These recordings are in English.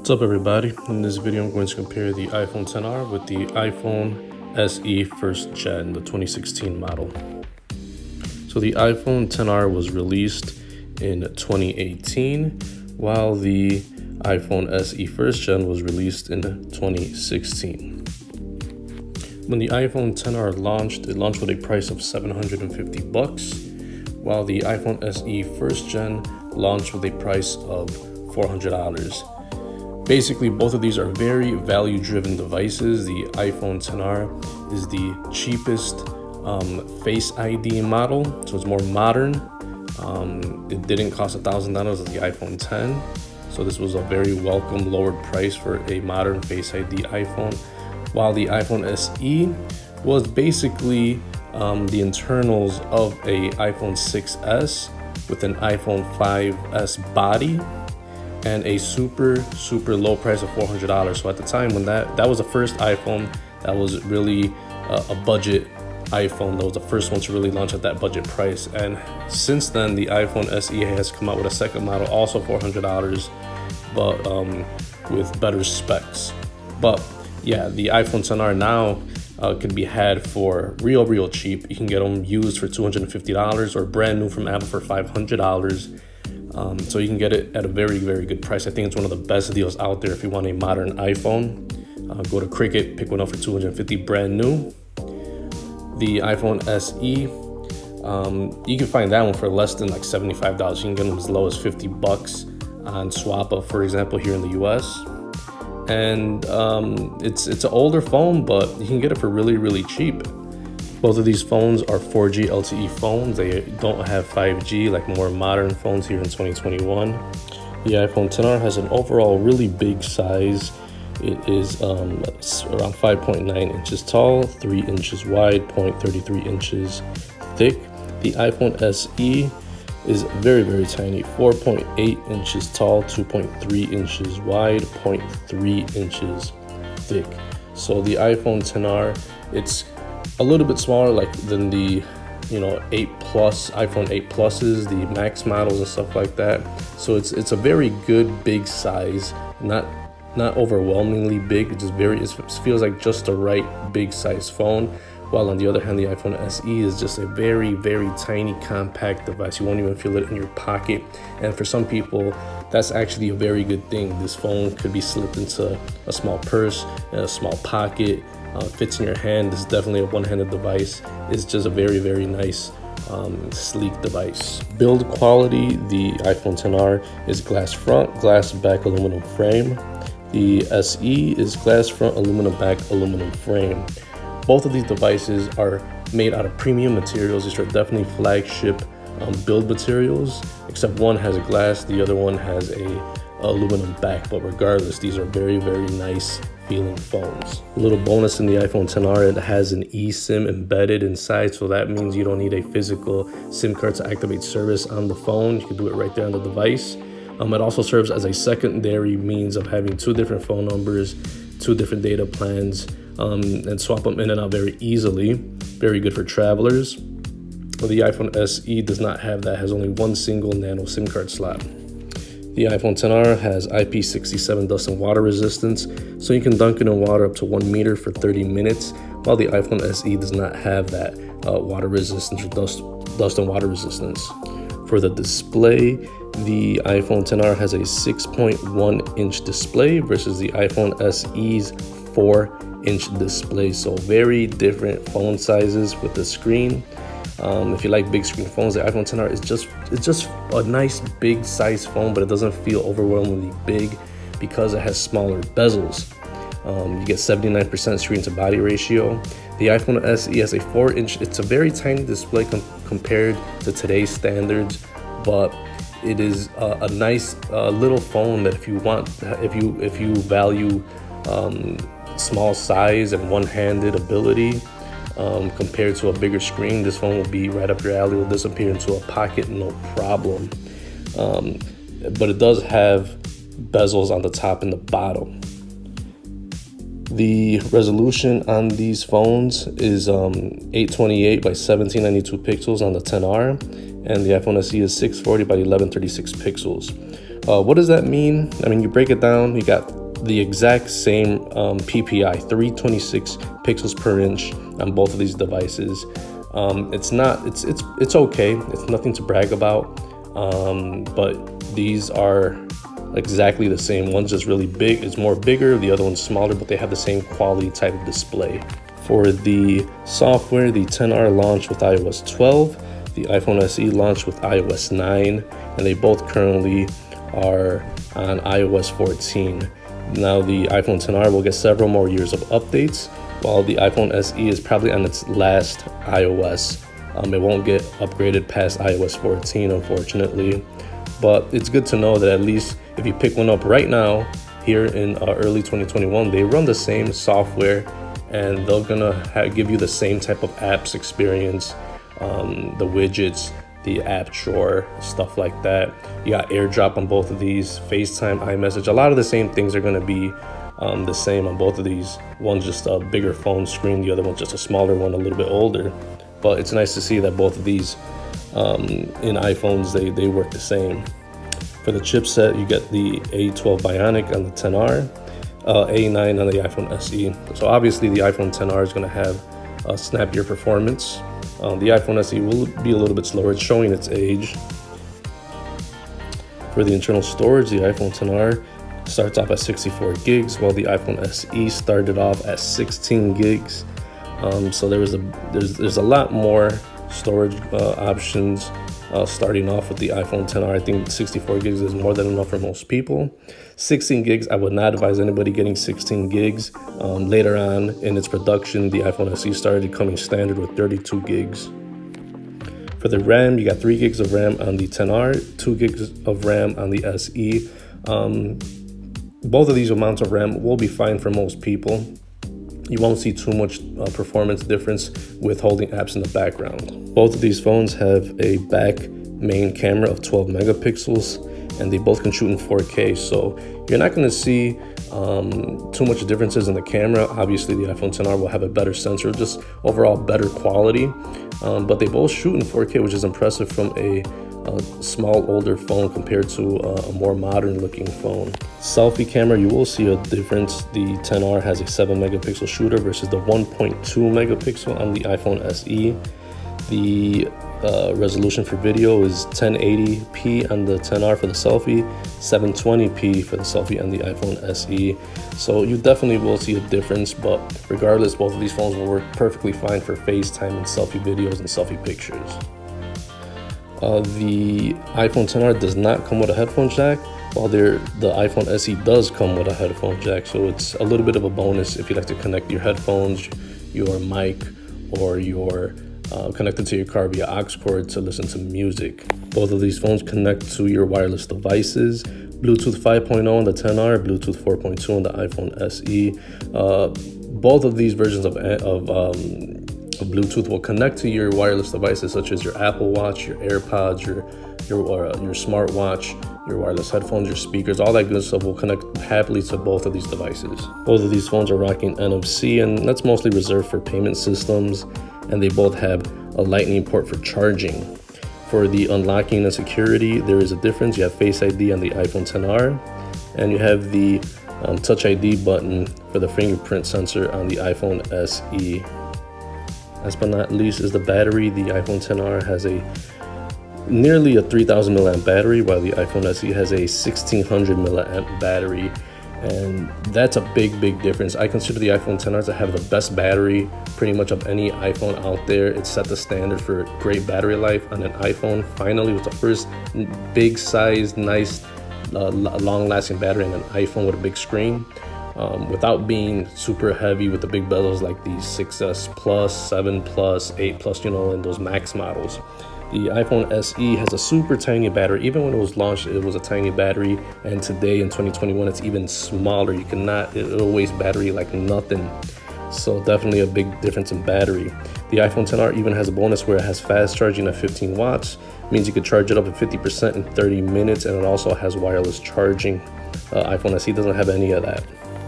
What's up everybody? In this video I'm going to compare the iPhone XR with the iPhone SE first gen, the 2016 model. So the iPhone XR was released in 2018 while the iPhone SE first gen was released in 2016. When the iPhone XR launched, it launched with a price of $750 while the iPhone SE first gen launched with a price of $400. Basically, both of these are very value-driven devices. The iPhone XR is the cheapest Face ID model, so it's more modern. It didn't cost $1,000 like the iPhone X, so this was a very welcome lowered price for a modern Face ID iPhone. While the iPhone SE was basically the internals of a iPhone 6s with an iPhone 5s body and a super low price of $400. So at the time when that was the first iPhone that was really a budget iPhone, that was the first one to really launch at that budget price. And since then the iPhone SE has come out with a second model, also $400, but with better specs. But yeah, the iPhone XR now can be had for real cheap. You can get them used for $250 or brand new from Apple for $500. So you can get it at a very good price. I think it's one of the best deals out there if you want a modern iPhone. Go to Cricket, pick one up for $250 brand new. The iPhone SE, you can find that one for less than like $75. You can get them as low as $50 on Swappa, for example, here in the US. And it's an older phone, but you can get it for really cheap. Both of these phones are 4G LTE phones. They don't have 5G like more modern phones here in 2021. The iPhone XR has an overall really big size. It is around 5.9 inches tall, 3 inches wide, 0.33 inches thick. The iPhone SE is very tiny, 4.8 inches tall, 2.3 inches wide, 0.3 inches thick. So the iPhone XR, it's a little bit smaller than the 8 Plus, iPhone 8 Pluses, the Max models and stuff like that. So it's a very good big size, not overwhelmingly big. It feels like just the right big size phone. While on the other hand, the iPhone SE is just a very tiny compact device. You won't even feel it in your pocket. And for some people, that's actually a very good thing. This phone could be slipped into a small purse and a small pocket. Fits in your hand. This is definitely a one-handed device. It's just a very nice sleek device. Build quality, the iPhone XR is glass front, glass back aluminum frame. The SE is glass front, aluminum back, aluminum frame. Both of these devices are made out of premium materials. These are definitely flagship build materials, except one has a glass, the other one has a aluminum back. But regardless, these are very nice feeling phones. A little bonus in the iPhone XR, it has an eSIM embedded inside, so that means you don't need a physical SIM card to activate service on the phone. You can do it right there on the device. It also serves as a secondary means of having two different phone numbers, two different data plans, and swap them in and out very easily. Very good for travelers. The iPhone SE does not have that, has only one single nano SIM card slot. The iPhone XR has IP67 dust and water resistance, so you can dunk it in water up to 1 meter for 30 minutes, while the iPhone SE does not have that water resistance or dust and water resistance. For the display, the iPhone XR has a 6.1-inch display versus the iPhone SE's 4-inch display, so very different phone sizes with the screen. If you like big screen phones, the iPhone XR is just a nice big size phone, but it doesn't feel overwhelmingly big because it has smaller bezels. You get 79% screen to body ratio. The iPhone SE has a 4-inch. It's a very tiny display compared to today's standards, but it is a nice little phone that if you value small size and one-handed ability, compared to a bigger screen, this phone will be right up your alley. It will disappear into a pocket, no problem. But it does have bezels on the top and the bottom. The resolution on these phones is 828 by 1792 pixels on the XR, and the iPhone SE is 640 by 1136 pixels. What does that mean? I mean, you break it down, you got the exact same PPI, 326 pixels per inch on both of these devices. It's okay. It's nothing to brag about, but these are exactly the same. One's just really big, it's more bigger, the other one's smaller, but they have the same quality type of display. For the software, the XR launched with iOS 12, the iPhone SE launched with iOS 9, and they both currently are on iOS 14. Now the iPhone XR will get several more years of updates, while the iPhone SE is probably on its last iOS. It won't get upgraded past iOS 14, unfortunately. But it's good to know that at least if you pick one up right now, here in early 2021, they run the same software and they're gonna give you the same type of apps experience, the widgets, the app drawer, stuff like that. You got AirDrop on both of these, FaceTime, iMessage. A lot of the same things are gonna be the same on both of these. One's just a bigger phone screen, the other one's just a smaller one, a little bit older. But it's nice to see that both of these in iPhones, they work the same. For the chipset, you get the A12 Bionic on the XR, A9 on the iPhone SE. So obviously the iPhone XR is going to have snappier performance. The iPhone SE will be a little bit slower. It's showing its age. For the internal storage, the iPhone XR starts off at 64 gigs, while the iPhone SE started off at 16 gigs. So there's a lot more storage options starting off with the iPhone XR. I think 64 gigs is more than enough for most people. 16 gigs, I would not advise anybody getting 16 gigs. Later on in its production, the iPhone SE started coming standard with 32 gigs. For the RAM, you got 3 gigs of RAM on the XR, 2 gigs of RAM on the SE. Both of these amounts of RAM will be fine for most people. You won't see too much performance difference with holding apps in the background. Both of these phones have a back main camera of 12 megapixels, and they both can shoot in 4K. So you're not going to see too much differences in the camera. Obviously, the iPhone XR will have a better sensor, just overall better quality. But they both shoot in 4K, which is impressive from a small older phone compared to a more modern looking phone. Selfie camera, you will see a difference. The XR has a 7 megapixel shooter versus the 1.2 megapixel on the iPhone SE. The resolution for video is 1080p on the XR for the selfie, 720p for the selfie on the iPhone SE. So you definitely will see a difference, but regardless, both of these phones will work perfectly fine for FaceTime and selfie videos and selfie pictures. The iPhone XR does not come with a headphone jack, while the iPhone SE does come with a headphone jack. So it's a little bit of a bonus if you like to connect your headphones, your mic, or your connected to your car via aux cord to listen to music. Both of these phones connect to your wireless devices. Bluetooth 5.0 on the XR, Bluetooth 4.2 on the iPhone SE. Both of these versions of Bluetooth will connect to your wireless devices such as your Apple Watch, your AirPods, your smartwatch, your wireless headphones, your speakers, all that good stuff will connect happily to both of these devices. Both of these phones are rocking NFC, and that's mostly reserved for payment systems, and they both have a Lightning port for charging. For the unlocking and security, there is a difference. You have Face ID on the iPhone XR, and you have the Touch ID button for the fingerprint sensor on the iPhone SE. Last but not least is the battery. The iPhone XR has nearly a 3000 milliamp battery, while the iPhone SE has a 1600 milliamp battery. And that's a big difference. I consider the iPhone XR to have the best battery pretty much of any iPhone out there. It set the standard for great battery life on an iPhone. Finally, it was the first big size, nice, long-lasting battery on an iPhone with a big screen. Without being super heavy with the big bezels like the 6S Plus, 7 Plus, 8 Plus, and those Max models. The iPhone SE has a super tiny battery. Even when it was launched, it was a tiny battery, and today in 2021, it's even smaller. It'll waste battery like nothing. So definitely a big difference in battery. The iPhone XR even has a bonus where it has fast charging at 15 watts. It means you could charge it up to 50% in 30 minutes, and it also has wireless charging. iPhone SE doesn't have any of that.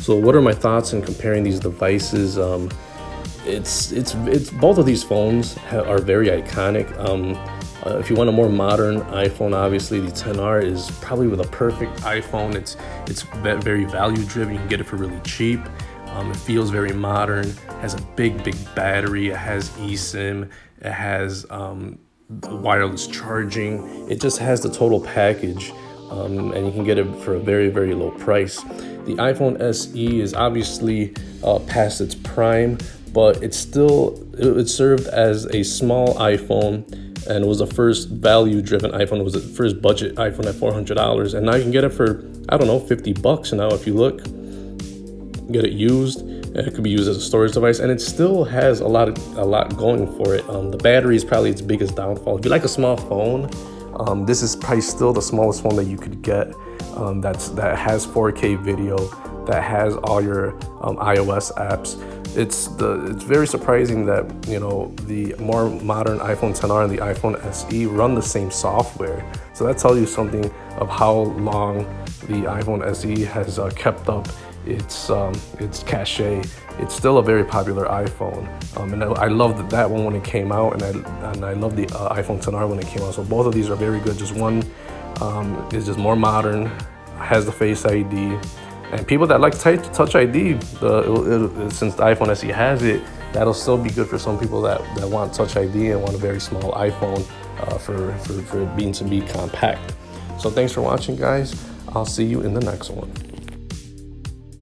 So what are my thoughts in comparing these devices? It's both of these phones are very iconic. If you want a more modern iPhone, obviously the 10R is probably the perfect iPhone. It's very value driven. You can get it for really cheap. It feels very modern, has a big battery, it has eSIM, it has wireless charging. It just has the total package, and you can get it for a very low price. The iPhone SE is obviously past its prime, but it served as a small iPhone, and it was the first value-driven iPhone. It was the first budget iPhone at $400, and now you can get it for, I don't know, $50 now if you look. Get it used, and it could be used as a storage device, and it still has a lot going for it. The battery is probably its biggest downfall. If you like a small phone, this is probably still the smallest phone that you could get. That has 4K video, that has all your iOS apps. It's very surprising that, you know, the more modern iPhone XR and the iPhone SE run the same software. So that tells you something of how long the iPhone SE has kept up its cachet. It's still a very popular iPhone, and I loved that one when it came out, and I love the iPhone XR when it came out. So both of these are very good. Just one is just more modern, has the Face ID, and people that like Touch ID, since the iPhone SE has it, that'll still be good for some people that want Touch ID and want a very small iPhone for being compact. So thanks for watching, guys. I'll see you in the next one.